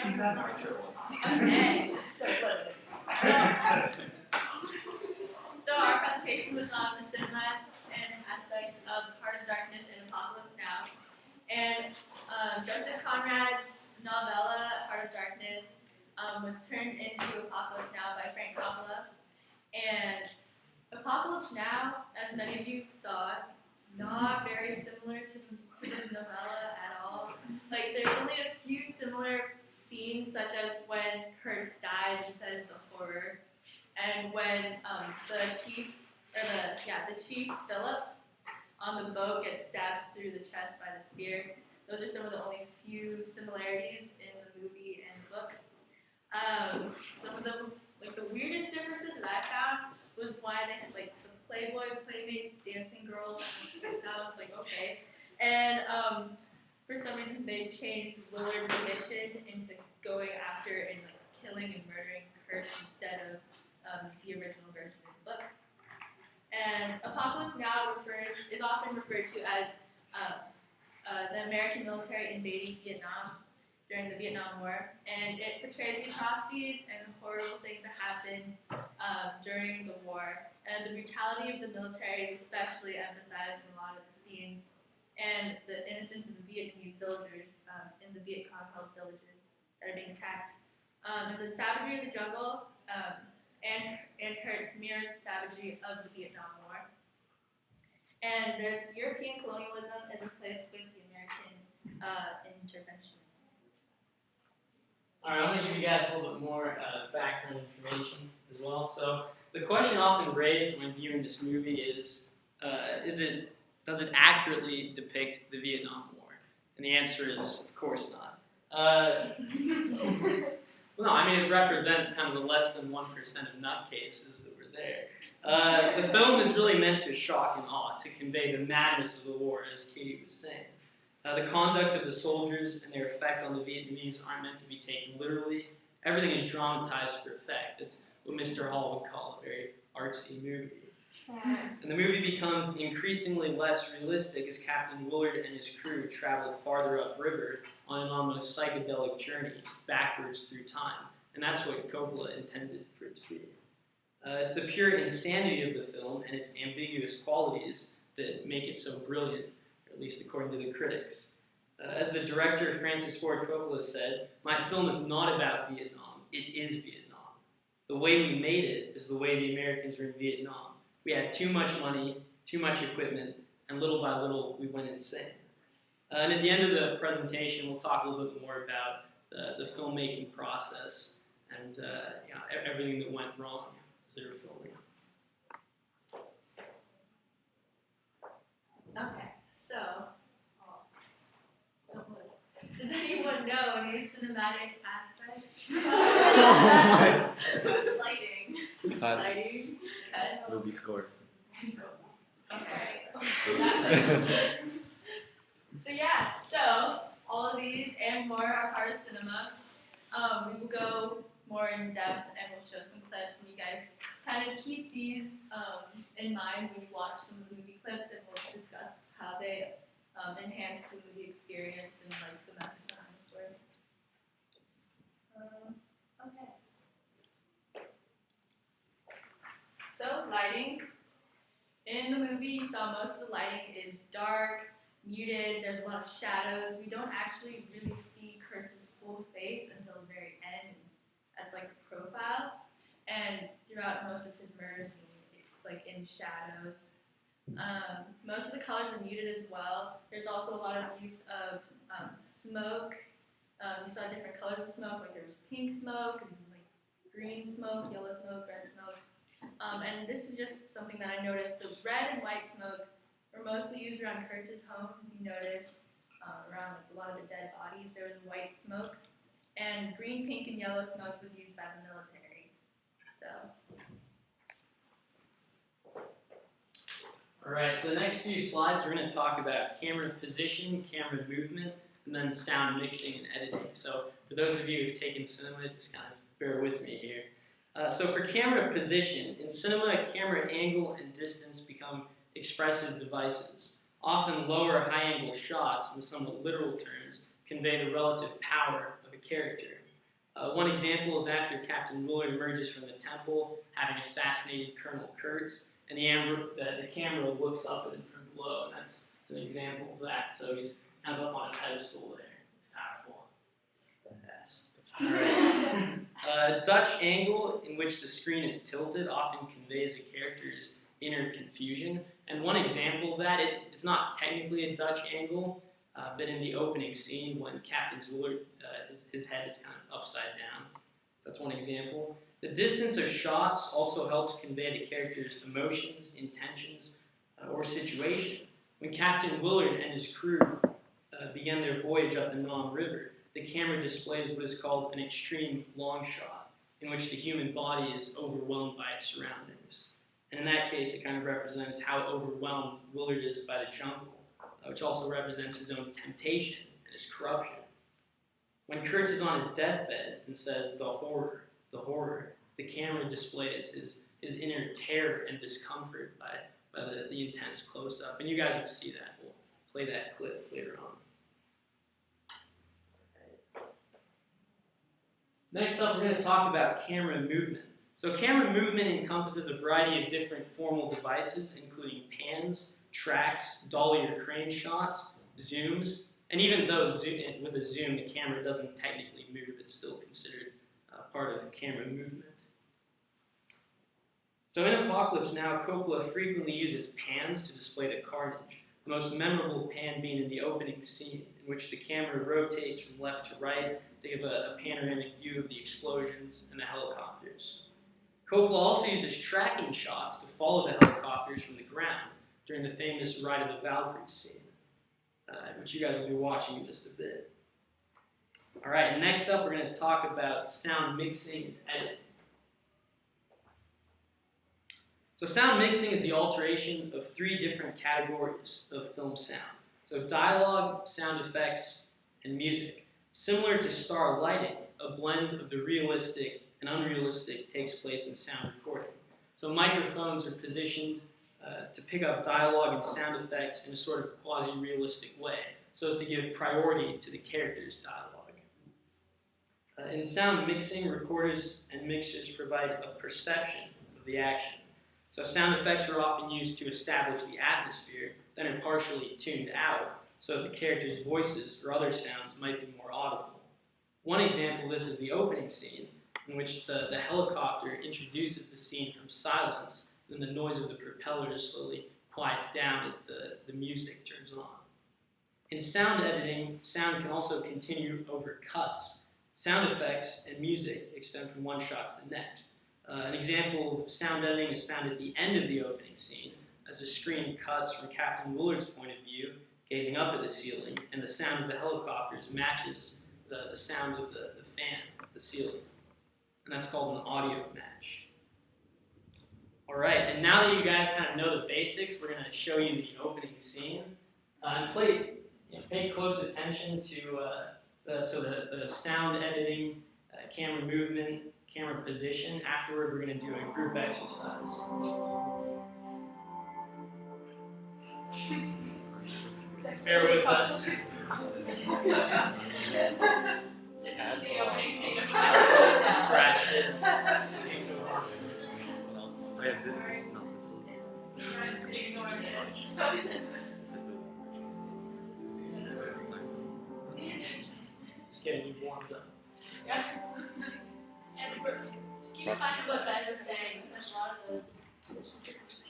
He's had my show once. Okay. So our presentation was on the cinema and aspects of Heart of Darkness and Apocalypse Now. And Joseph Conrad's novella, Heart of Darkness, was turned into Apocalypse Now by Frank Coppola. And Apocalypse Now, as many of you saw, not very similar to the novella at all. Like, there's only a few similar scenes, such as when Kurtz dies and says the horror, and when the chief Philip on the boat gets stabbed through the chest by the spear. Those are some of the only few similarities in the movie and the book. Some of the weirdest differences that I found was why they had like the Playboy Playmates dancing girls. And I was like, okay. And for some reason they changed Willard's mission into going after and like killing and murdering Kurt instead of the original version of the book. And Apocalypse Now is often referred to as the American military invading Vietnam during the Vietnam War, and it portrays the atrocities and the horrible things that happened during the war, and the brutality of the military is especially emphasized in a lot of the scenes, and the innocence of the Vietnamese villagers in the Viet Cong held villages that are being attacked. And the savagery of the jungle and Kurtz mirrors the savagery of the Vietnam War. And there's European colonialism is replaced with the American interventionism. All right, I'm going to give you guys a little bit more background information as well. So the question often raised when viewing this movie is does it accurately depict the Vietnam War? And the answer is, of course not. Well, no, I mean, it represents kind of the less than 1% of nutcases that were there. The film is really meant to shock and awe, to convey the madness of the war, as Katie was saying. The conduct of the soldiers and their effect on the Vietnamese aren't meant to be taken literally. Everything is dramatized for effect. It's what Mr. Hall would call a very artsy movie. And the movie becomes increasingly less realistic as Captain Willard and his crew travel farther upriver on an almost psychedelic journey backwards through time. And that's what Coppola intended for it to be. It's the pure insanity of the film and its ambiguous qualities that make it so brilliant, or at least according to the critics. As the director Francis Ford Coppola said, "My film is not about Vietnam, it is Vietnam. The way we made it is the way the Americans were in Vietnam. We had too much money, too much equipment, and little by little we went insane." And at the end of the presentation, we'll talk a little bit more about the filmmaking process and everything that went wrong as they were filming. Okay, so, does anyone know any cinematic aspects? Lighting. Lighting. Cuts. Movie score. Okay. So all of these and more are part of cinema. We will go more in depth and we'll show some clips, and you guys kind of keep these in mind when you watch some of the movie clips, and we'll discuss how they enhance the movie experience and like the message behind the story. Okay. So lighting. In the movie, you saw most of the lighting is dark, muted, there's a lot of shadows. We don't actually really see Kurtz's full face until the very end as like a profile. And throughout most of his murder scene, it's like in shadows. Most of the colors are muted as well. There's also a lot of use of smoke. You saw different colors of smoke, like there was pink smoke, and like green smoke, yellow smoke, red smoke. And this is just something that I noticed. The red and white smoke were mostly used around Kurtz's home. You noticed around like, a lot of the dead bodies, there was white smoke. And green, pink, and yellow smoke was used by the military. So. All right, so the next few slides, we're going to talk about camera position, camera movement, and then sound mixing and editing. So for those of you who've taken cinema, just kind of bear with me here. So for camera position, in cinema, camera angle and distance become expressive devices. Often lower high-angle shots, in somewhat literal terms, convey the relative power of a character. One example is after Captain Willard emerges from the temple, having assassinated Colonel Kurtz, and the camera looks up at him from below, and that's an example of that. So he's kind of up on a pedestal there. It's powerful. Yes. Dutch angle, in which the screen is tilted, often conveys a character's inner confusion. And one example of that, it's not technically a Dutch angle, but in the opening scene when Captain Willard, his head is kind of upside down. So that's one example. The distance of shots also helps convey the character's emotions, intentions, or situation. When Captain Willard and his crew begin their voyage up the Nam River, the camera displays what is called an extreme long shot, in which the human body is overwhelmed by its surroundings. And in that case, it kind of represents how overwhelmed Willard is by the jungle, which also represents his own temptation and his corruption. When Kurtz is on his deathbed and says, the horror, the camera displays his inner terror and discomfort by the intense close-up. And you guys will see that. We'll play that clip later on. Next up, we're going to talk about camera movement. So camera movement encompasses a variety of different formal devices, including pans, tracks, dolly or crane shots, zooms, and even though with a zoom the camera doesn't technically move, it's still considered part of camera movement. So in Apocalypse Now, Coppola frequently uses pans to display the carnage, the most memorable pan being in the opening scene, in which the camera rotates from left to right to give a panoramic view of the explosions and the helicopters. Coppola also uses tracking shots to follow the helicopters from the ground during the famous Ride of the Valkyries scene, which you guys will be watching in just a bit. All right, next up we're going to talk about sound mixing and editing. So sound mixing is the alteration of three different categories of film sound. So dialogue, sound effects, and music. Similar to star lighting, a blend of the realistic and unrealistic takes place in sound recording. So microphones are positioned to pick up dialogue and sound effects in a sort of quasi-realistic way, so as to give priority to the character's dialogue. In sound mixing, recorders and mixers provide a perception of the action. So sound effects are often used to establish the atmosphere, then are partially tuned out, so that the characters' voices or other sounds might be more audible. One example of this is the opening scene, in which the helicopter introduces the scene from silence, then the noise of the propellers slowly quiets down as the music turns on. In sound editing, sound can also continue over cuts. Sound effects and music extend from one shot to the next. An example of sound editing is found at the end of the opening scene, as the screen cuts from Captain Willard's point of view, gazing up at the ceiling, and the sound of the helicopters matches the sound of the fan at the ceiling. And that's called an audio match. All right, and now that you guys kind of know the basics, we're going to show you the opening scene. And pay close attention to the sound editing, camera movement, camera position. Afterward, we're going to do a group exercise. Bear with us. Just getting you warmed up. Yeah. And keep in mind what Ben was saying. There's a lot of those.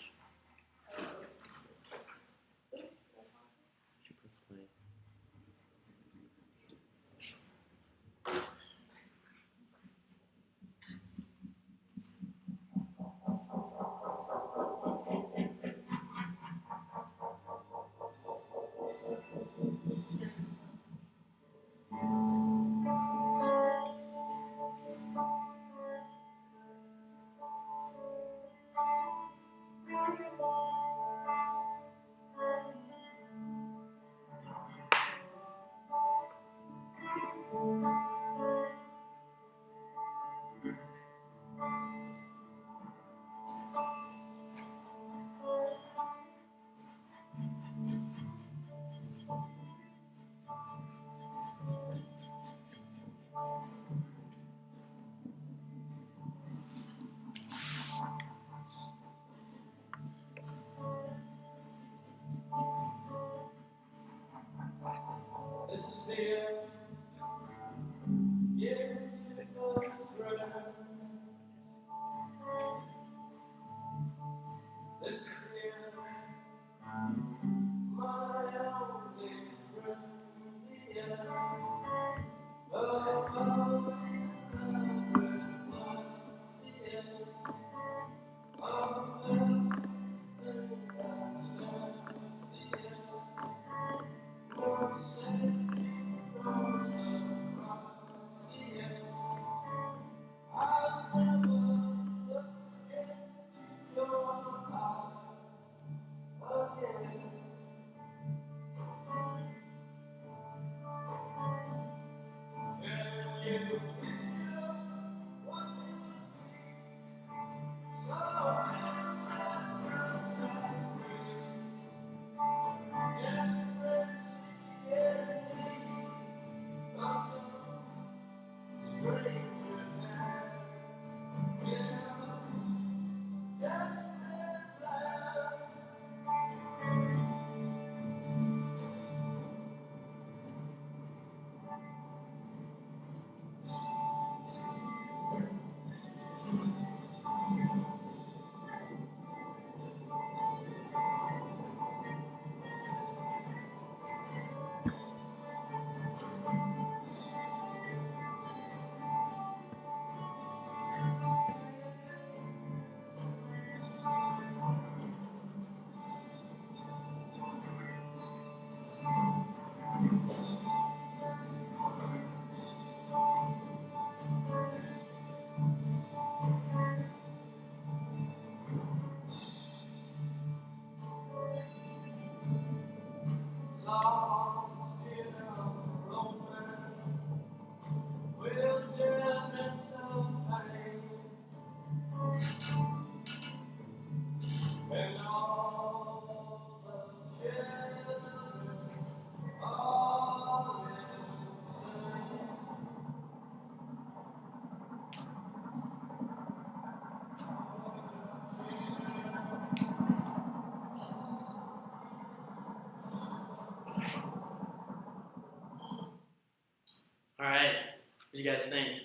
All right, what do you guys think?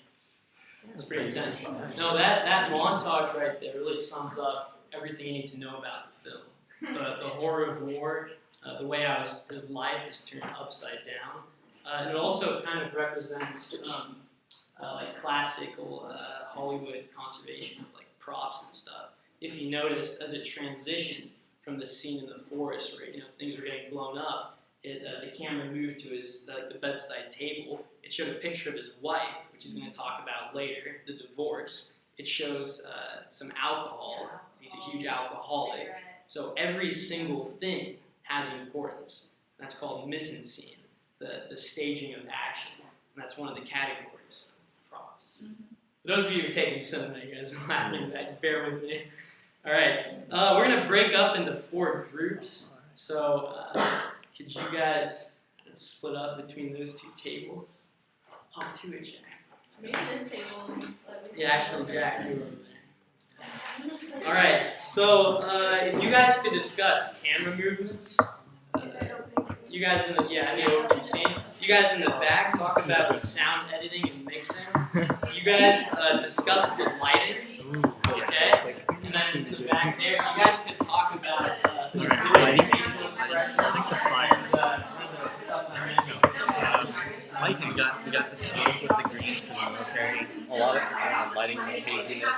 That's pretty intense. No, that montage right there really sums up everything you need to know about the film. The horror of war, the way how his life is turned upside down, and it also kind of represents like classical Hollywood conservation of like props and stuff. If you noticed, as it transitioned from the scene in the forest where things were getting blown up, the camera moved to the bedside table. It showed a picture of his wife, which he's going to talk about later, the divorce. It shows some alcohol. He's a huge alcoholic. So every single thing has importance. That's called mise-en-scene, the staging of action. And that's one of the categories of props. For those of you who are taking cinema, you guys are laughing at that. Just bear with me. All right. We're going to break up into 4 groups. So could you guys split up between those 2 tables? Oh, 2 each. Maybe this table needs Yeah, actually, Jack, you over there. All right, so if you guys could discuss camera movements. You guys in the opening scene. You guys in the back talk about the sound editing and mixing. You guys discuss the lighting. Okay, and then in the back there, you guys could talk about facial expressions. I think the fire. Stuff I mentioned. Lighting, we got the smoke with the greens from the military. A lot of lighting and haziness.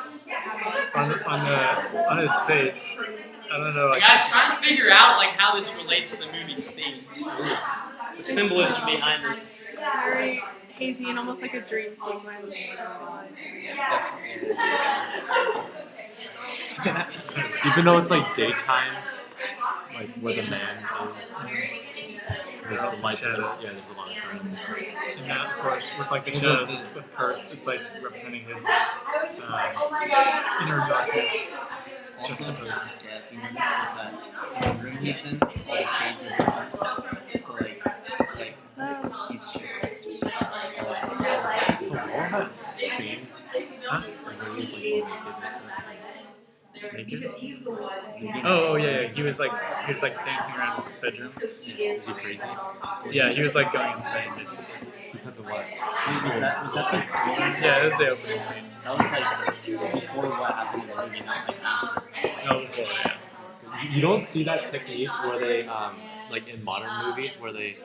On his face. I don't know. So guys, trying to figure out like how this relates to the movie's themes. The symbolism behind it. Very hazy and almost like a dream sequence. Even though it's like daytime, like where the man is. There's a light there's a lot of curtains. And that, of course, with like the shadows with Kurtz, it's like representing his inner darkness. Also, if you notice, is that the room he's in, all the shades are dark. So like, it's like he's Scene. Huh? Because he's the one. Oh yeah. He was like dancing around his bedroom. Is he crazy? Yeah, he was like going insane basically. Because of what? Was that before? Yeah, it was the opening scene. That was like before what happened in the movie, not like after. No, before, yeah. You don't see that technique where they, like in modern movies, where they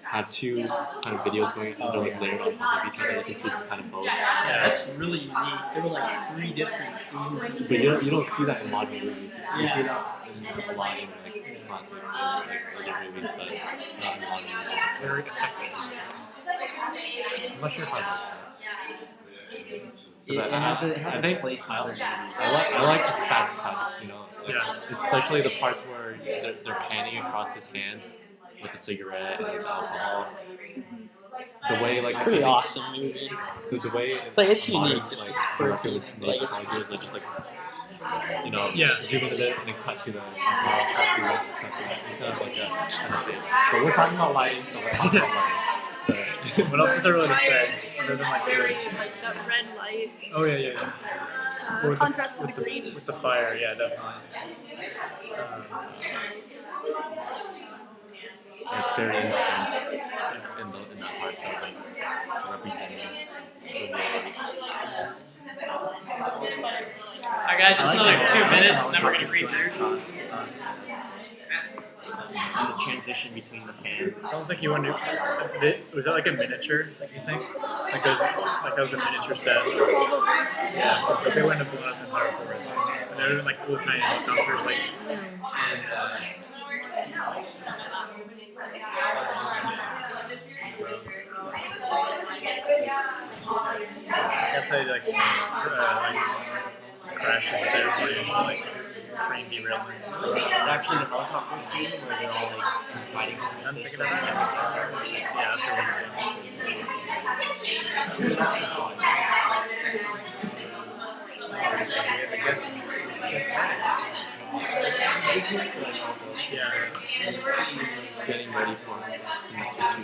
have 2 kind of videos going on, like layered on top of each other. You can see kind of both. Yeah, that's really unique. There were like 3 different scenes. But you don't see that in modern movies. You see that in a lot of like classics and like other movies, but not in modern movies. It's very effective. I'm not sure if I like that. It has I think its place in certain movies. I like just fast cuts, you know. Like, Yeah. especially the parts where they're panning across his hand with a cigarette and alcohol. the way like It's a pretty awesome movie. the way It's like it's unique. modern, It's, like it's quirky. with Like nature it's ideas, like just like Yeah. zoom in a bit and then cut to the cut to this, cut to this. It's kind of like that kind of thing. But we're talking about lighting, so we're talking about lighting. What else is there really to say? Other than like Very like that red light, oh yeah. With contrast to the with green. with the fire, yeah, definitely. It's very intense in that part, so like to represent the reality. Alright guys, just another 2 minutes and then we're gonna read through. And the transition between the fans. It's almost like you wonder, was that like a miniature? Like you think, like that was a miniature set. Yeah, so they wouldn't have blown up in Fire Forest. And there would have been like little tiny helicopters, like that's how like crashes at airplanes, like train derailments. Actually, the helicopter scene where they're all like fighting over I'm this. thinking about that. Yeah, that's a weird Getting ready for semester 2.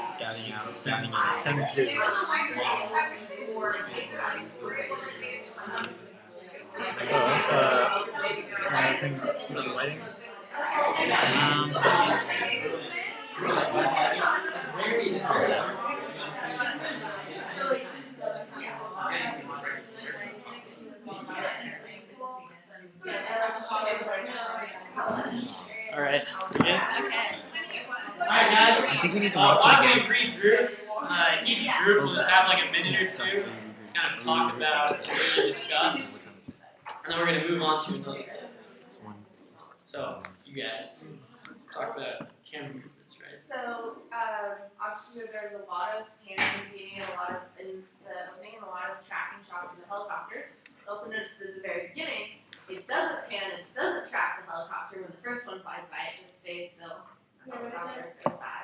Scouting out, thing. scouting out. Send two. Anything for the lighting? Alright. Okay. Alright guys. I think we need to While watch I'm it gonna again. read through, each group will just have like a minute or two to kind of talk about what we discussed, and then we're gonna move on to another. So, you guys, talk about camera movements, right? So, obviously there's a lot of hand moving and a lot of in the opening and a lot of tracking shots of the helicopters. I also noticed that at the very beginning, it doesn't pan and doesn't track the helicopter. When the first one flies by, it just stays still. The Yeah, what it helicopter does- goes by.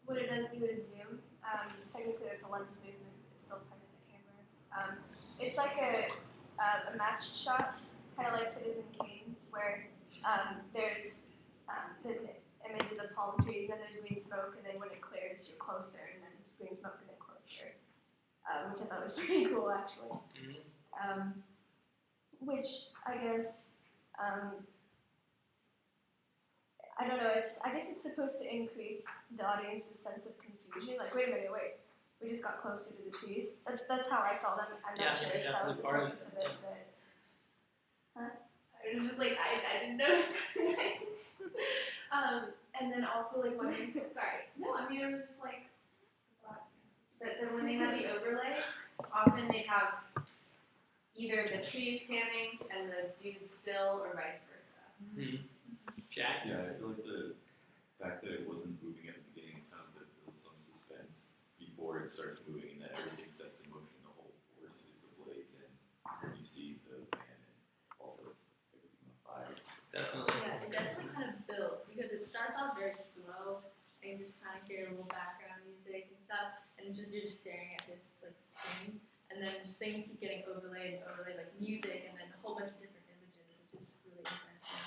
What it does do is zoom. Technically, it's a lens movement. It's still part of the camera. It's like a matched shot, kind of like Citizen Kane, where there's the image of the palm trees, and then there's green smoke, and then when it clears, you're closer, and then green smoke, and then closer, which I thought was pretty cool, actually. Which I guess. I don't know, I guess it's supposed to increase the audience's sense of confusion. Like, wait a minute, we just got closer to the trees. That's how I saw them. I'm Yeah, not sure that's if that was definitely the part of purpose it, of it, but It was just like I didn't notice that. And then also like when sorry, no, I mean it was just like that when they have the overlay, often they have either the trees panning and the dude still, or vice versa. Jack? Yeah, I feel like the fact that it wasn't moving at the beginning is kind of to build some suspense before it starts moving, and that everything sets in motion. The whole force is ablaze, and you see the van and all the everything on fire. Definitely. Yeah, it definitely kind of builds because it starts off very slow and you just kind of hear a little background music and stuff, and you're just staring at this like screen, and then just things keep getting overlaid, like music, and then a whole bunch of different images, which is really interesting.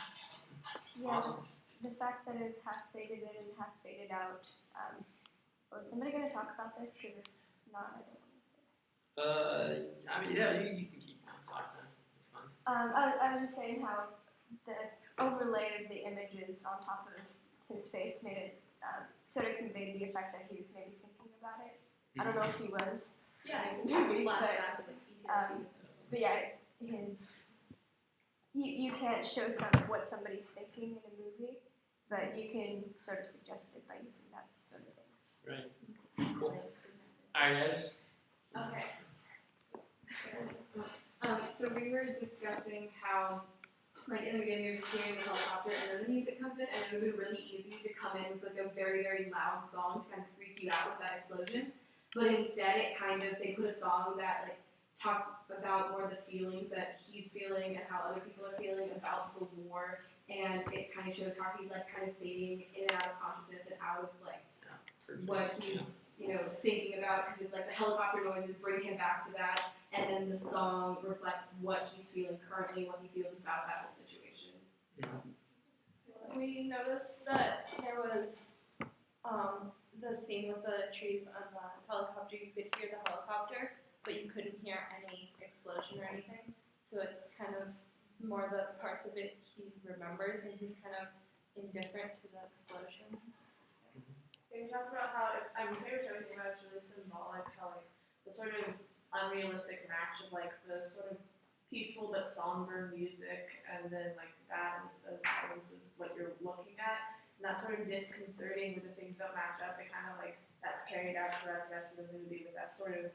yeah, Awesome. the fact that it was half faded in and half faded out. Was somebody going to talk about this? Because if not, I don't want to say. I mean, yeah, you can keep talking. It's fun. I was just saying how the overlay of the images on top of his face made it sort of conveyed the effect that he was maybe thinking about it. I don't know if he was. Yeah, it's Maybe, flashback with like PTSD. But yeah, you can't show what somebody's thinking in a movie, but you can sort of suggest it by using that sort of thing. Right. Cool. Alright, guys. Okay. So we were discussing how, like in the beginning, you're just hearing the helicopter, and then the music comes in, and it would be really easy to come in with like a very, very loud song to kind of freak you out with that explosion. But instead, they put a song that like talked about more of the feelings that he's feeling and how other people are feeling about the war, and it kind of shows how he's like kind of fading in and out of consciousness and out of like what he's thinking about, because it's like the helicopter noises bring him back to that, and then the song reflects what he's feeling currently, what he feels about that whole situation. We noticed that there was the scene with the trees on the helicopter. You could hear the helicopter, but you couldn't hear any explosion or anything. So it's kind of more the parts of it he remembers, and he's kind of indifferent to the explosions. We talked about how it's, my favorite thing about it's really symbolic, how like the sort of unrealistic match of like the sort of peaceful but somber music, and then like that with the violence of what you're looking at, and that's sort of disconcerting when the things don't match up. It kind of like that's carried out throughout the rest of the movie, but that sort of,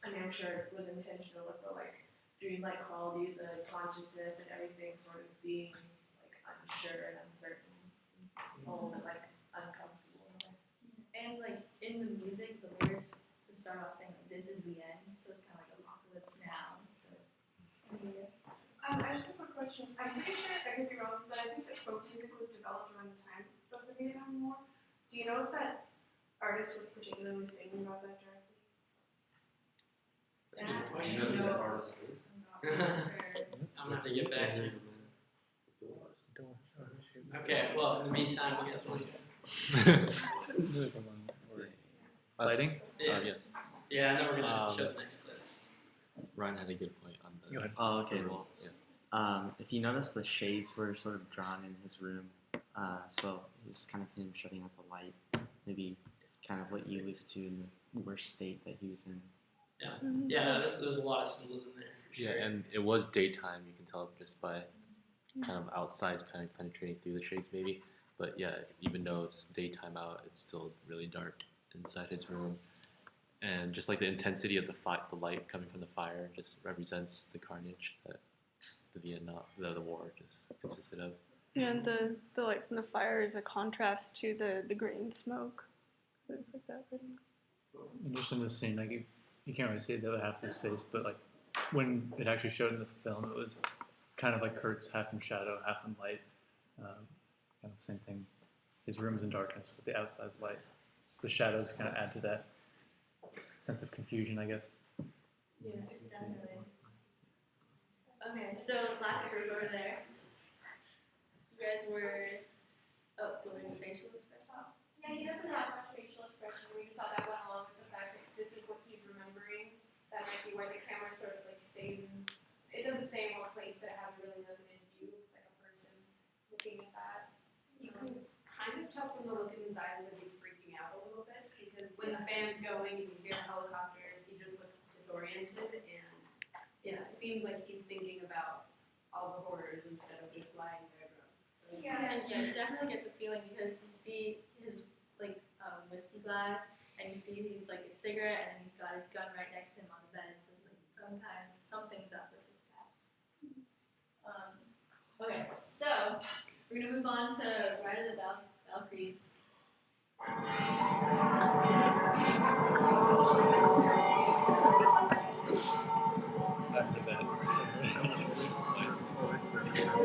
I mean, I'm sure it was intentional with the like dreamlike quality, the consciousness, and everything sort of being like unsure and uncertain, a little bit like uncomfortable. And like in the music, the lyrics would start off saying like, "This is the end," so it's kind of like apocalypse now. I just have a question. I'm pretty sure, I could be wrong, but I think that folk music was developed around the time of the Vietnam War. Do you know if that artist was particularly singing about that directly? That's a good You question. know who that artist is? I'm gonna have to get back to you. Okay, well, in the meantime, you guys want to. There's one where lighting. Yeah. Yes. Yeah, and then we're gonna show the next clip. Ryan had a good point on the. Go ahead. Oh, okay. Well, yeah. If you notice, the shades were sort of drawn in his room, so it was kind of him shutting out the light. Maybe kind of what you alluded to in the worst state that he was in. Yeah, there's a lot of symbolism there. For sure. Yeah, and it was daytime. You can tell just by kind of outside, kind of penetrating through the shades, maybe. But yeah, even though it's daytime out, it's still really dark inside his room. And just like the intensity of the light coming from the fire just represents the carnage that the war just consisted of. Yeah, and the light from the fire is a contrast to the green smoke. Things like that. And just in this scene, like you can't really see the other half of his face, but like when it actually showed in the film, it was kind of like Kurt's half in shadow, half in light. Kind of same thing. His room's in darkness, but the outside's light. So the shadows kind of add to that sense of confusion, I guess. Yeah, definitely. Okay, so last group over there. You guys were doing facial expression. Yeah, he doesn't have much facial expression. We just thought that went along with the fact that this is what he's remembering. That might be where the camera sort of like stays in. It doesn't stay in one place, but it has a really limited view. It's like a person looking at that. You can kind of tell from the look in his eyes that he's freaking out a little bit, because when the fan's going and you hear the helicopter, he just looks disoriented, and it seems like he's thinking about all the horrors instead of just lying there drunk. So Yeah, you definitely get the feeling because you see his like whiskey glass, and you see he's like a cigarette, and then he's got his gun right next to him on the bed. So it's like something's up with this guy. Okay, so we're gonna move on to Ride of the Valkyries. After that.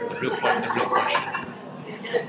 The real question. Yes.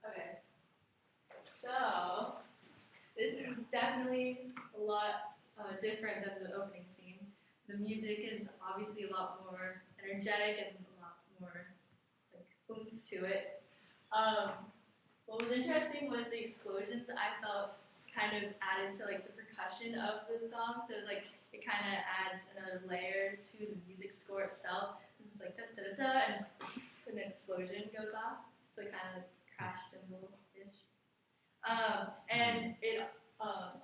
Okay, so this is definitely a lot different than the opening scene. the music is obviously a lot more energetic and a lot more like oomph to it. What was interesting was the explosions. I felt kind of added to like the percussion of the song, so it's like it kind of adds another layer to the music score itself. It's like da da da da, and just an explosion goes off, so it kind of crash cymbal-ish. And it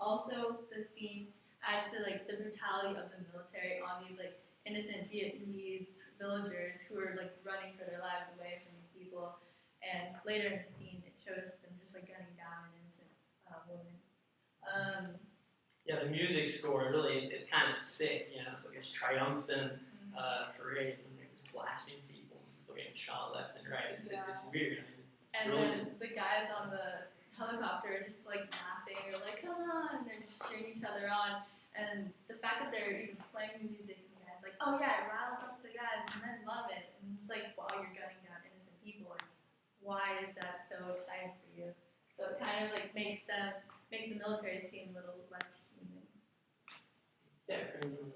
also the scene adds to like the brutality of the military on these like innocent Vietnamese villagers who are like running for their lives away from these people. And later in the scene, it shows them just like gunning down an innocent woman. Yeah, the music score really it's kind of sick. You know, it's like this triumphant parade, and they're just blasting people, and people getting shot left and right. It's weird. I mean, it's And brilliant. then the guys on the helicopter are just like laughing or like, come on, and they're just cheering each other on. And the fact that they're even playing the music and the guys like, oh yeah, it riles up the guys and men love it. And it's like, while you're gunning down innocent people, like, why is that so exciting for you? So it kind of like makes the military seem a little less human.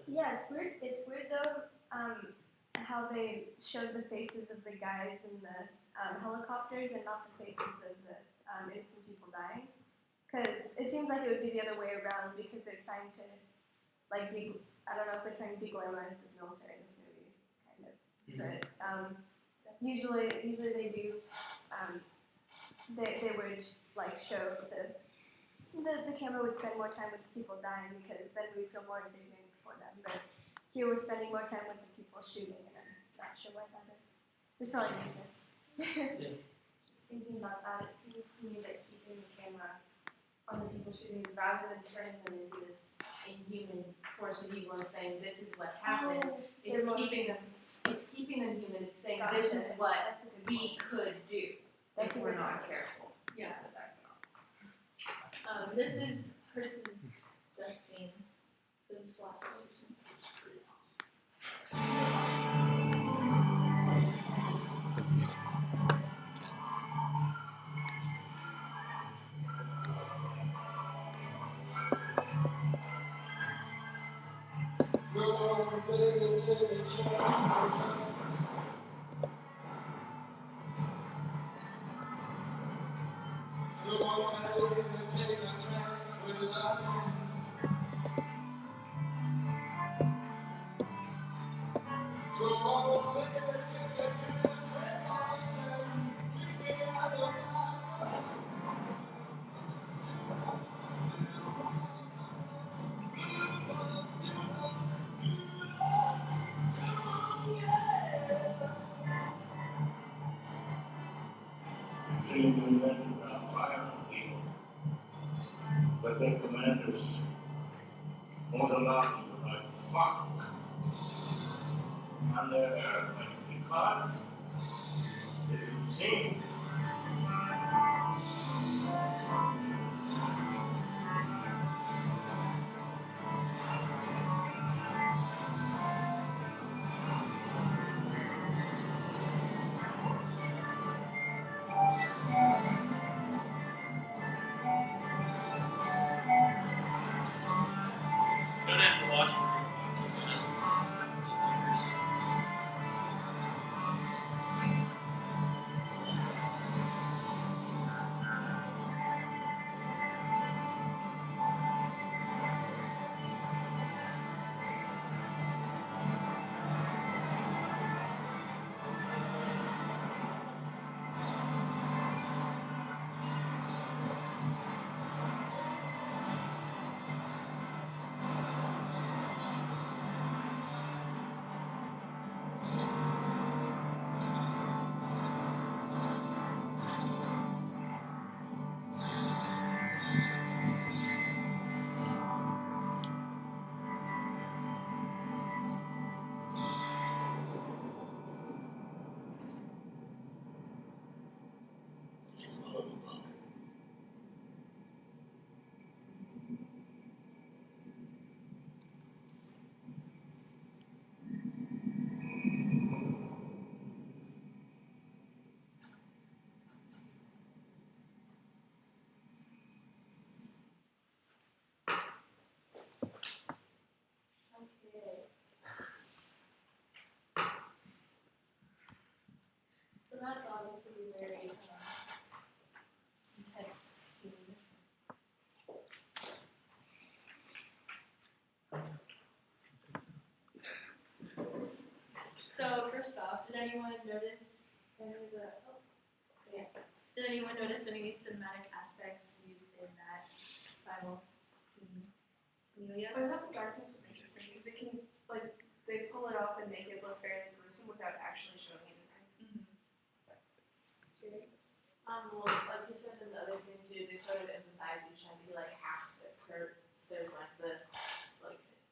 Yeah, it's weird. It's weird though, how they showed the faces of the guys in the helicopters and not the faces of the innocent people dying. Because it seems like it would be the other way around because they're trying to, like, I don't know if they're trying to deglamorize the military in this movie, kind of. But usually they do. They would like show the camera would spend more time with the people dying because then we feel more indignant for them. But here we're spending more time with the people shooting, and I'm not sure why that is. It's probably makes sense. Just thinking about that, it seems to me that keeping the camera on the people shooting is rather than turning them into this inhuman force of evil and saying this is what happened. It's keeping them human. It's saying this is what we could do if we're not careful. Yeah. With ourselves. This is Hertz's death scene. Film swatches. It's pretty awesome. But their commanders on the line were like, fuck. And they're arrogant because it's obscene. Don't have to watch it. It's interesting. That's obviously very intense scene. So first off, did anyone notice any of the? Oh, yeah. Did anyone notice any cinematic aspects used in that final scene? Amelia? I thought the darkness was interesting because it can, like, they pull it off and make it look fairly gruesome without actually showing anything. Well, like you said in the other scene too, they sort of emphasize each time he like hacks it hurts. There's like the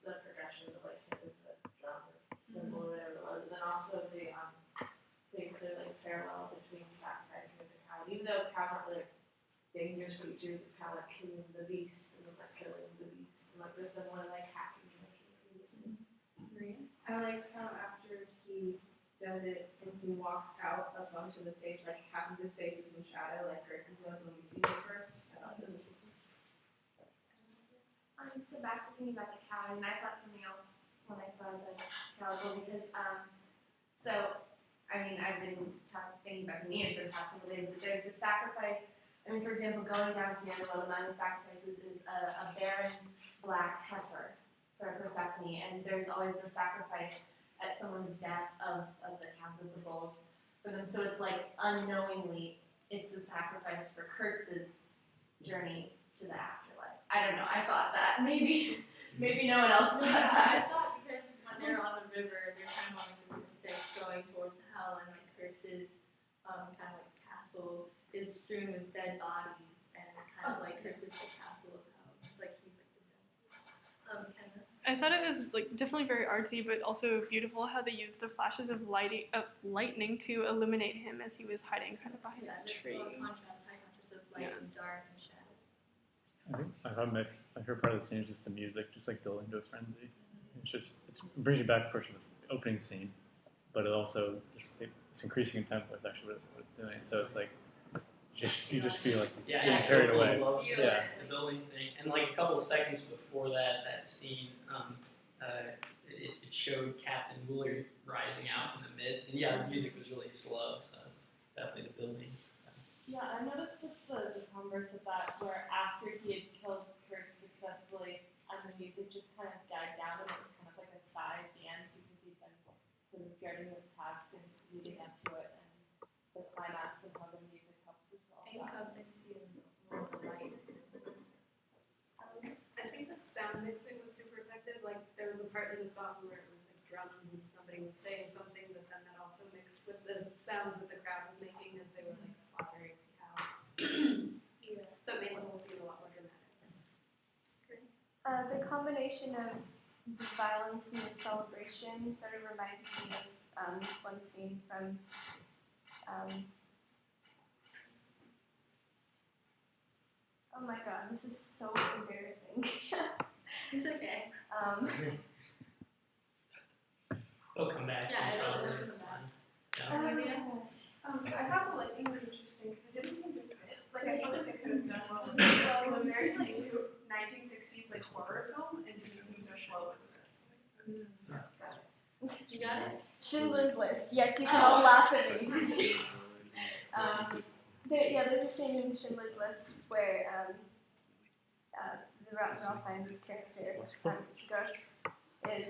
progression of like hit the drum or symbol or whatever it was, and then also the like parallel between sacrificing of the cow. Even though cows aren't really dangerous creatures, it's kind of like killing the beast and like killing the beast and like the similar like hacking motion. I liked how after he does it and he walks out up onto the stage, like half of his face is in shadow, like Kurtz's was when we see it first. I thought it was interesting. So back to thinking about the cow, and I thought something else when I saw the cow as well, because so I mean I've been thinking about the Neo for the past couple days, but there's the sacrifice. I mean, for example, going down to the underworld, among the sacrifices is a barren black heifer for Persephone, and there's always the sacrifice at someone's death of the cows of the bulls for them. So it's like unknowingly, it's the sacrifice for Kurtz's journey to the afterlife. I don't know. I thought that maybe no one else thought I that. thought because when they're on the river, they're kind of on the river Styx going towards hell, and like Kurtz's kind of like castle is strewn with dead bodies, and it's kind of like Kurtz's the castle of hell. It's like he's like the devil. Kendra? I thought it was like definitely very artsy, but also beautiful how they used the flashes of lightning to illuminate him as he was hiding kind of behind that This tree. contrast, high contrast of light and dark and shadow. I thought my favorite part of the scene is just the music, just like building to a frenzy. It brings you back, of course, to the opening scene, but it also it's increasing in tempo. It's actually what it's doing. So it's like you just feel like Yeah, getting carried away. Yeah, the building thing, and like a couple of seconds before that scene, it showed Captain Woolard rising out from the mist, and yeah, the music was really slow, so that's definitely the building. Yeah, I noticed just the converse of that, where after he had killed Kurt successfully, and the music just kind of died down, and it was kind of like a sigh at the end because he'd been sort of dreading this task and leading up to it, and the climax and how the music helped resolve that. And see in the light. I think the sound mixing was super effective. Like there was a part in the song where it was like drums and somebody was saying something, but then that also mixed with the sounds that the crowd was making as they were like slaughtering the cow. So it made the whole scene a lot more dramatic. The combination of the violence and the celebration sort of reminded me of this one scene from oh my god, this is so embarrassing. It's okay. They'll come back. Yeah, it'll probably, come it's back. fine. I thought the lightning was interesting because it didn't seem to fit. Like I felt like they could have done well with it. Well, it was very like 1960s like horror film and didn't seem to flow with the rest. You got it? Schindler's List. Yes, you can all laugh at me. There's a scene in Schindler's List where the Ralph Fiennes' character, Garth, is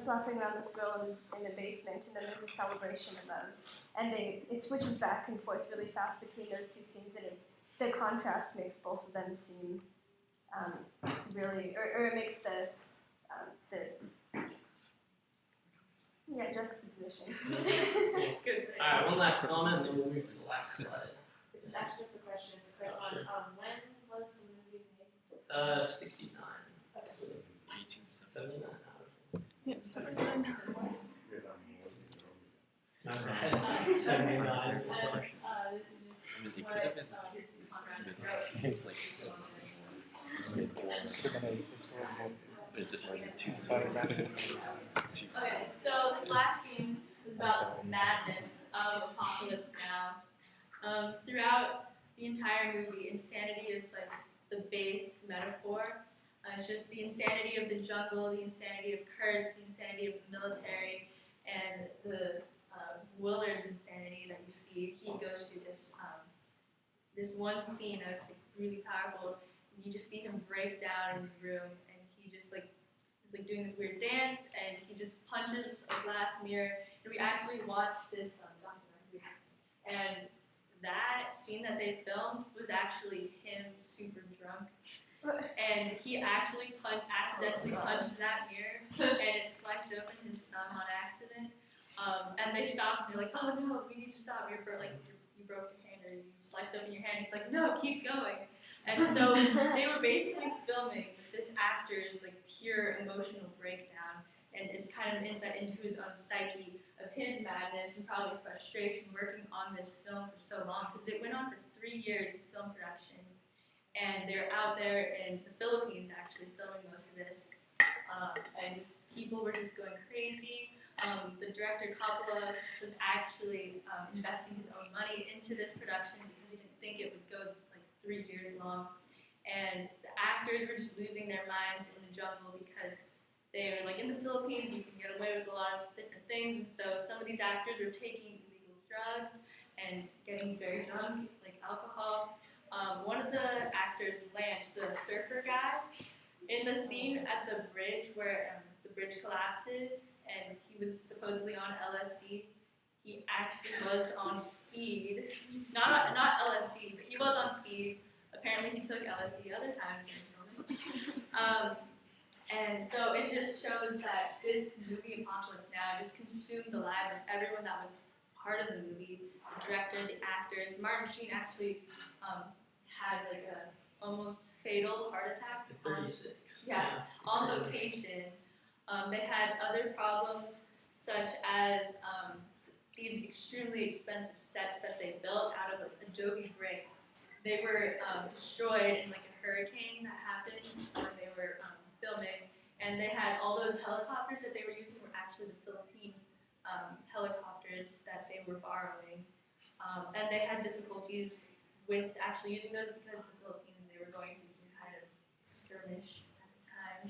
slapping around this girl in the basement, and then there's a celebration above, and it switches back and forth really fast between those two scenes, and the contrast makes both of them seem really, or it makes the juxtaposition. Good. Alright, one last comment, and then we'll move to the last slide. It's actually just a question. It's a quick one. Sure. When was the movie made? 69. Okay. 79. Yep, 79. My bad. 79. They could have been is it too soon? Okay, so this last scene was about the madness of Apocalypse Now. Throughout the entire movie, insanity is like the base metaphor. It's just the insanity of the jungle, the insanity of Kurtz, the insanity of the military, and the Willard's insanity that you see. He goes through this this one scene that's like really powerful. And you just see him break down in the room, and he just like is like doing this weird dance, and he just punches a glass mirror. And we actually watched this documentary, and that scene that they filmed was actually him super drunk. And he actually accidentally punched that mirror, and it sliced open his thumb on accident. And they stopped, and they're like, "Oh no, we need to stop. You broke your hand, or you sliced open your hand." He's like, "No, keep going." And so they were basically filming this actor's like pure emotional breakdown, and it's kind of an insight into his own psyche of his madness and probably frustration working on this film for so long, because it went on for 3 years of film production. And they're out there in the Philippines actually filming most of this. And people were just going crazy. The director Coppola was actually investing his own money into this production because he didn't think it would go like 3 years long. And the actors were just losing their minds in the jungle because they were like, in the Philippines you can get away with a lot of different things. And so some of these actors were taking illegal drugs and getting very drunk, like alcohol. One of the actors, Lance, the surfer guy, in the scene at the bridge where the bridge collapses and he was supposedly on LSD, he actually was on speed. Not LSD, but he was on speed. Apparently he took LSD other times during filming. And so it just shows that this movie Apocalypse Now just consumed the lives of everyone that was part of the movie. The director, the actors. Martin Sheen actually had like a almost fatal heart attack. At 36. On location. They had other problems such as these extremely expensive sets that they built out of adobe brick. They were destroyed in like a hurricane that happened when they were filming, and they had all those helicopters that they were using were actually the Philippine helicopters that they were borrowing, and they had difficulties with actually using those because the Philippines, they were going through some kind of skirmish at the time.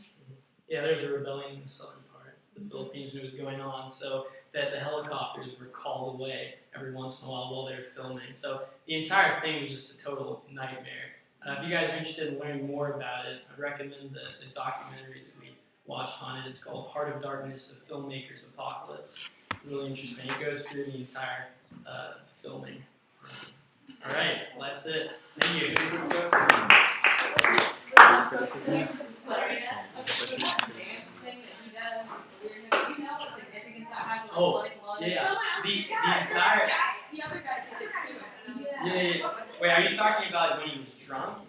Yeah, there's a rebellion in the southern part. The Philippines knew what was going on, so that the helicopters were called away every once in a while they were filming. So the entire thing was just a total nightmare. If you guys are interested in learning more about it, I recommend the documentary that we watched on it. It's called Heart of Darkness, A Filmmaker's Apocalypse. Really interesting. It goes through the entire filming. All right, well, that's it. Thank you. Oh, yeah. The entire. The other guy did it too. Yeah. Wait, are you talking about when he was drunk?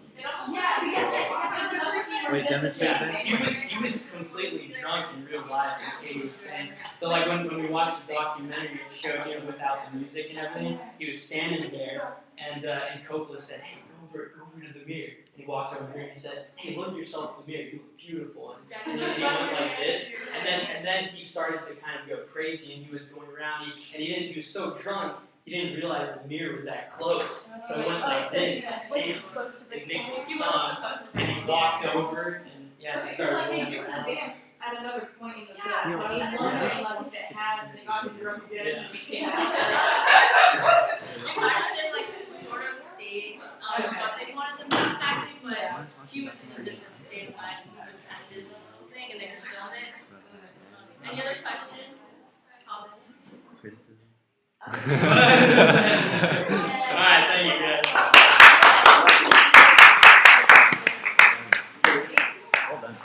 Yeah, because Wait, demonstrate that? He was completely drunk in real life, as Katie was saying. So like when we watched the documentary, it showed him without the music and everything. He was standing there, and Coppola said, "Hey, go over to the mirror." And he walked over here and he said, "Hey, look at yourself in the mirror. You look beautiful." And he went like this, and then he started to kind of go crazy, and he was going around. He was so drunk. He didn't realize the mirror was that close, so he went like this, and nicked his thumb, and he walked over, and just started Like they rolling did the around. dance at another point in the film, so he's wondering like they got him drunk again. It might have been like a sort of stage what they wanted them to do exactly, but he was in a different state of mind. He just kind of did a little thing and they just filmed it. Any other questions? Comments? Criticism. All right, thank you guys. Well done.